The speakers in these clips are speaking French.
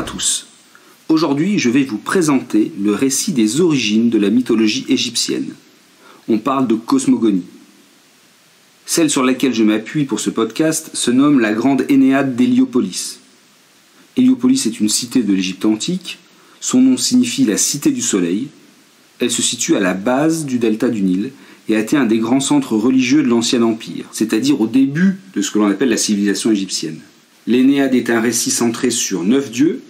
à tous. Aujourd'hui, je vais vous présenter le récit des origines de la mythologie égyptienne. On parle de cosmogonie. Celle sur laquelle je m'appuie pour ce podcast se nomme la Grande Énéade d'Héliopolis. Héliopolis est une cité de l'Égypte antique. Son nom signifie la cité du soleil. Elle se situe à la base du delta du Nil et a été un des grands centres religieux de l'Ancien Empire, c'est-à-dire au début de ce que l'on appelle la civilisation égyptienne. L'Énéade est un récit centré sur 9 dieux: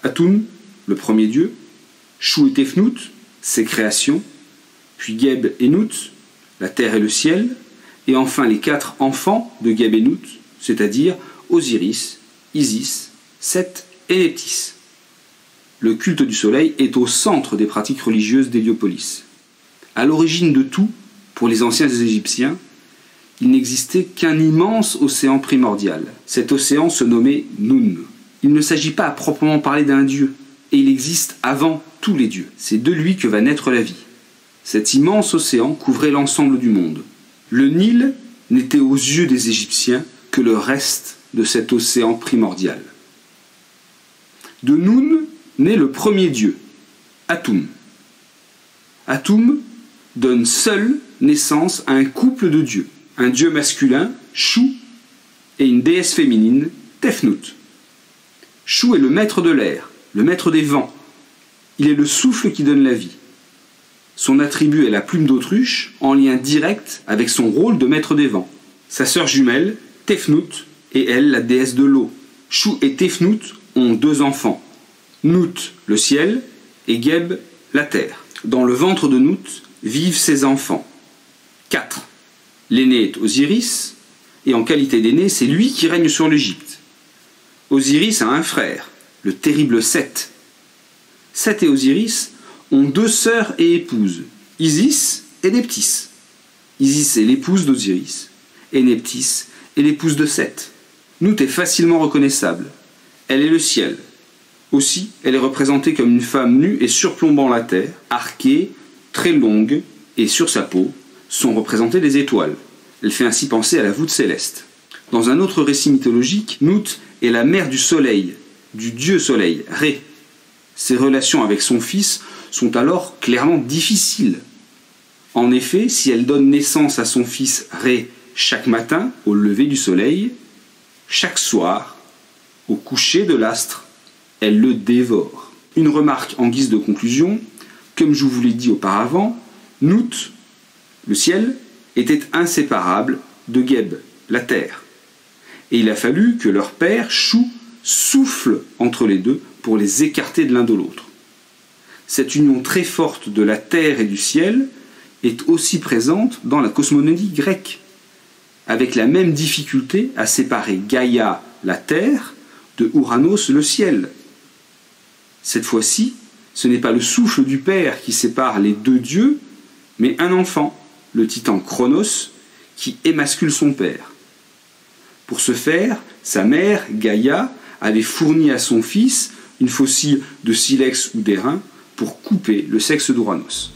Atum, le premier dieu, Chou et Tefnut, ses créations, puis Geb et Nut, la terre et le ciel, et enfin les 4 enfants de Geb et Nut, c'est-à-dire Osiris, Isis, Seth et Nephthys. Le culte du soleil est au centre des pratiques religieuses d'Héliopolis. À l'origine de tout, pour les anciens Égyptiens, il n'existait qu'un immense océan primordial. Cet océan se nommait Nun. Il ne s'agit pas à proprement parler d'un dieu, et il existe avant tous les dieux. C'est de lui que va naître la vie. Cet immense océan couvrait l'ensemble du monde. Le Nil n'était aux yeux des Égyptiens que le reste de cet océan primordial. De Nun naît le premier dieu, Atum. Atum donne seul naissance à un couple de dieux, un dieu masculin, Chou, et une déesse féminine, Tefnut. Chou est le maître de l'air, le maître des vents. Il est le souffle qui donne la vie. Son attribut est la plume d'autruche, en lien direct avec son rôle de maître des vents. Sa sœur jumelle, Tefnut, est elle la déesse de l'eau. Chou et Tefnut ont 2 enfants, Nut, le ciel, et Geb, la terre. Dans le ventre de Nut vivent ses enfants. 4. L'aîné est Osiris, et en qualité d'aîné, c'est lui qui règne sur l'Égypte. Osiris a un frère, le terrible Seth. Seth et Osiris ont 2 sœurs et épouses, Isis et Nephthys. Isis est l'épouse d'Osiris, et Nephthys est l'épouse de Seth. Nut est facilement reconnaissable. Elle est le ciel. Aussi, elle est représentée comme une femme nue et surplombant la terre, arquée, très longue, et sur sa peau sont représentées des étoiles. Elle fait ainsi penser à la voûte céleste. Dans un autre récit mythologique, Nut est la mère du soleil, du dieu soleil, Ré. Ses relations avec son fils sont alors clairement difficiles. En effet, si elle donne naissance à son fils Ré chaque matin au lever du soleil, chaque soir, au coucher de l'astre, elle le dévore. Une remarque en guise de conclusion: comme je vous l'ai dit auparavant, Nut, le ciel, était inséparable de Geb, la terre. Et il a fallu que leur père, Chou, souffle entre les deux pour les écarter de l'un de l'autre. Cette union très forte de la terre et du ciel est aussi présente dans la cosmogonie grecque, avec la même difficulté à séparer Gaïa, la terre, de Ouranos, le ciel. Cette fois-ci, ce n'est pas le souffle du père qui sépare les 2 dieux, mais un enfant, le titan Chronos, qui émascule son père. Pour ce faire, sa mère, Gaïa, avait fourni à son fils une faucille de silex ou d'airain pour couper le sexe d'Ouranos.